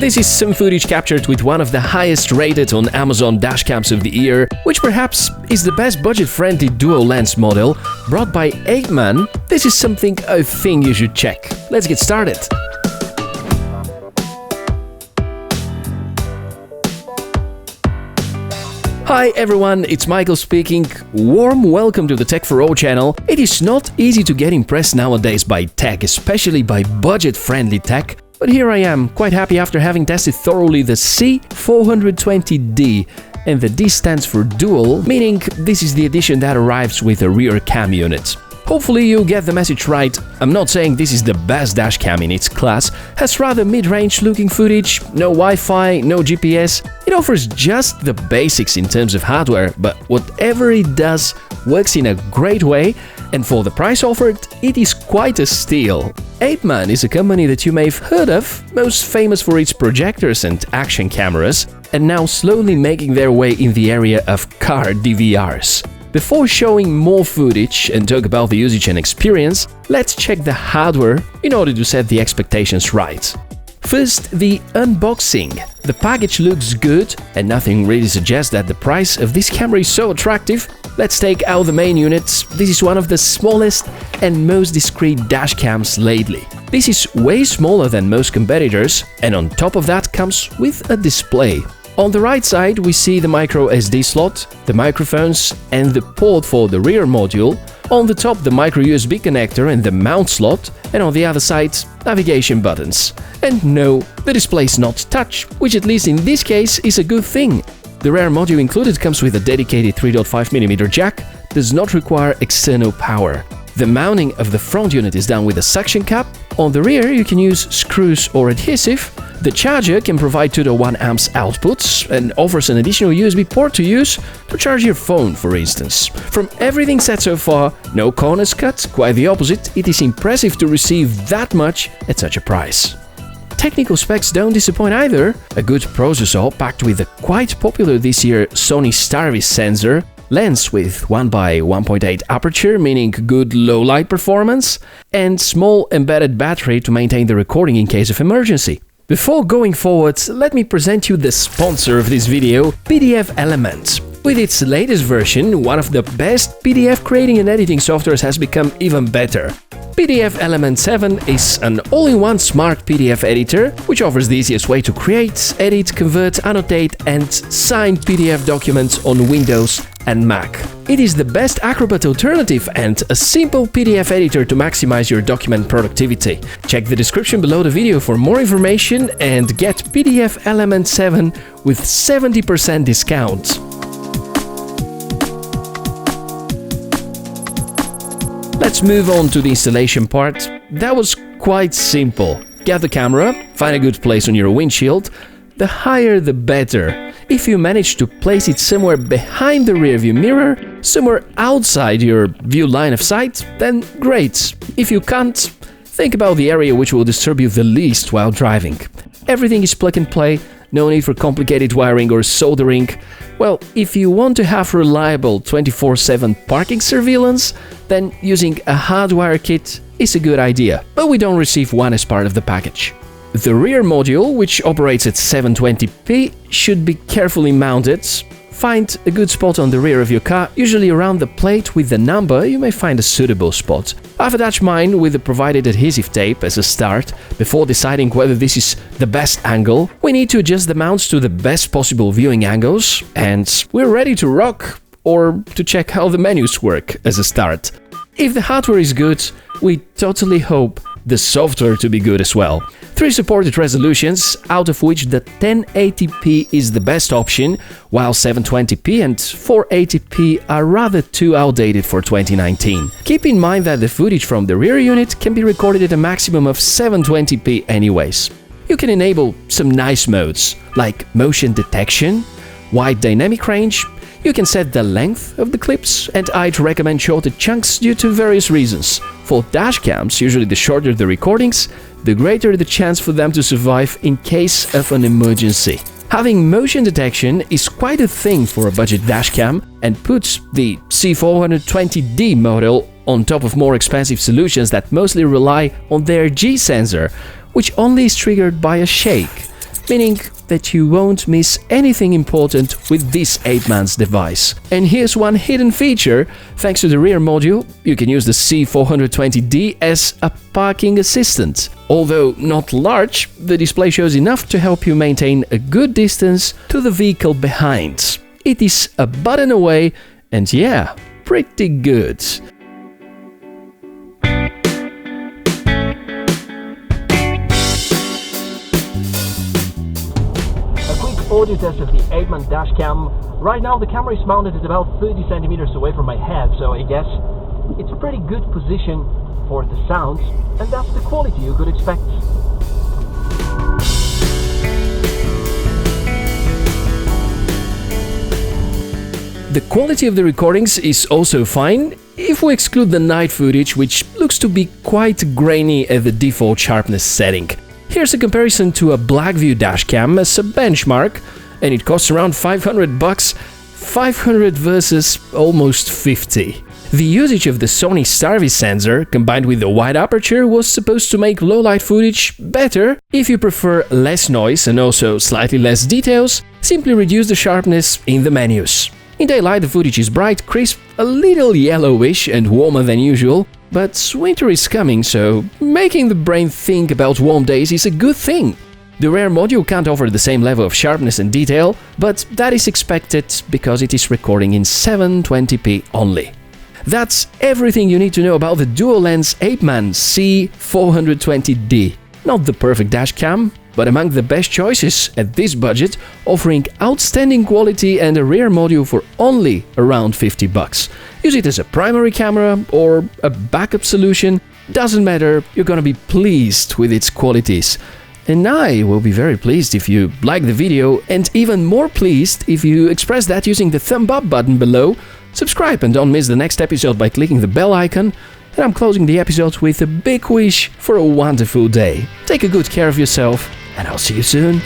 This is some footage captured with one of the highest rated on Amazon dashcams of the year, which perhaps is the best budget-friendly dual lens model brought by Apeman. This is something I think you should check. Let's get started. Hi everyone, it's Michael speaking. Warm welcome to the Tech for All channel. It is not easy to get impressed nowadays by tech, especially by budget-friendly tech. But here I am, quite happy after having tested thoroughly the C420D. And the D stands for dual, meaning this is the edition that arrives with a rear cam unit. Hopefully you get the message right. I'm not saying this is the best dashcam in its class, has rather mid-range looking footage, no Wi-Fi, no GPS. It offers just the basics in terms of hardware, but whatever it does works in a great way, and for the price offered, it is quite a steal. Apeman is a company that you may have heard of, most famous for its projectors and action cameras, and now slowly making their way in the area of car DVRs. Before showing more footage and talk about the usage and experience, let's check the hardware in order to set the expectations right. First, the unboxing. The package looks good and nothing really suggests that the price of this camera is so attractive. Let's take out the main units. This is one of the smallest and most discreet dashcams lately. This is way smaller than most competitors, and on top of that comes with a display. On the right side we see the microsd slot, the microphones and the port for the rear module, on the top the micro USB connector and the mount slot, and on the other side navigation buttons. And no, the display is not touch, which at least in this case is a good thing. The rear module included comes with a dedicated 3.5mm jack, does not require external power. The mounting of the front unit is done with a suction cup. On the rear you can use screws or adhesive. The charger can provide 2.1 amps outputs and offers an additional USB port to use to charge your phone, for instance. From everything said so far, no corners cut, quite the opposite. It is impressive to receive that much at such a price. Technical specs don't disappoint either. A good processor packed with a quite popular this year Sony Starvis sensor, lens with 1x1.8 aperture, meaning good low light performance, and small embedded battery to maintain the recording in case of emergency. Before going forward, let me present you the sponsor of this video, PDFelement. With its latest version, one of the best PDF creating and editing softwares has become even better. PDFelement 7 is an all-in-one smart PDF editor, which offers the easiest way to create, edit, convert, annotate and sign PDF documents on Windows and Mac. It is the best Acrobat Alternative and a simple PDF editor to maximize your document productivity. Check the description below the video for more information and get PDFelement 7 with 70% discount. Let's move on to the installation part. That was quite simple. Get the camera, find a good place on your windshield. The higher the better. If you manage to place it somewhere behind the rearview mirror, somewhere outside your view line of sight, then great. If you can't, think about the area which will disturb you the least while driving. Everything is plug and play, no need for complicated wiring or soldering. Well, if you want to have reliable 24/7 parking surveillance, then using a hardwire kit is a good idea, but we don't receive one as part of the package. The rear module, which operates at 720p, should be carefully mounted. Find a good spot on the rear of your car, usually around the plate with the number. You may find a suitable spot. I've attached mine with the provided adhesive tape as a start. Before deciding whether this is the best angle, we need to adjust the mounts to the best possible viewing angles, and we're ready to rock, or to check how the menus work as a start. If the hardware is good, we totally hope the software to be good as well. 3 supported resolutions, out of which the 1080p is the best option, while 720p and 480p are rather too outdated for 2019. Keep in mind that the footage from the rear unit can be recorded at a maximum of 720p anyways. You can enable some nice modes, like motion detection, wide dynamic range. You can set the length of the clips, and I'd recommend shorter chunks due to various reasons. For dashcams, usually the shorter the recordings, the greater the chance for them to survive in case of an emergency. Having motion detection is quite a thing for a budget dashcam and puts the C420D model on top of more expensive solutions that mostly rely on their G sensor, which only is triggered by a shake. meaning that you won't miss anything important with this Apeman's device. And here's one hidden feature: thanks to the rear module, you can use the C420D as a parking assistant. Although not large, the display shows enough to help you maintain a good distance to the vehicle behind. It is a button away, and yeah, pretty good. Audio test of the Apeman dashcam. Right now the camera is mounted at about 30 centimeters away from my head, so I guess it's a pretty good position for the sounds, and that's the quality you could expect. The quality of the recordings is also fine, if we exclude the night footage, which looks to be quite grainy at the default sharpness setting. Here's a comparison to a Blackview dashcam as a benchmark, and it costs around $500, 500 versus almost 50. The usage of the Sony Starvis sensor, combined with the wide aperture, was supposed to make low-light footage better. If you prefer less noise and also slightly less details, simply reduce the sharpness in the menus. In daylight, the footage is bright, crisp, a little yellowish and warmer than usual, but winter is coming, so making the brain think about warm days is a good thing. The rear module can't offer the same level of sharpness and detail, but that is expected because it is recording in 720p only. That's everything you need to know about the dual-lens Apeman C420D. Not the perfect dashcam, but among the best choices at this budget, offering outstanding quality and a rear module for only around $50. Use it as a primary camera or a backup solution, doesn't matter, you're gonna be pleased with its qualities. And I will be very pleased if you like the video, and even more pleased if you express that using the thumb up button below. Subscribe and don't miss the next episode by clicking the bell icon. And I'm closing the episode with a big wish for a wonderful day. Take a good care of yourself, and I'll see you soon.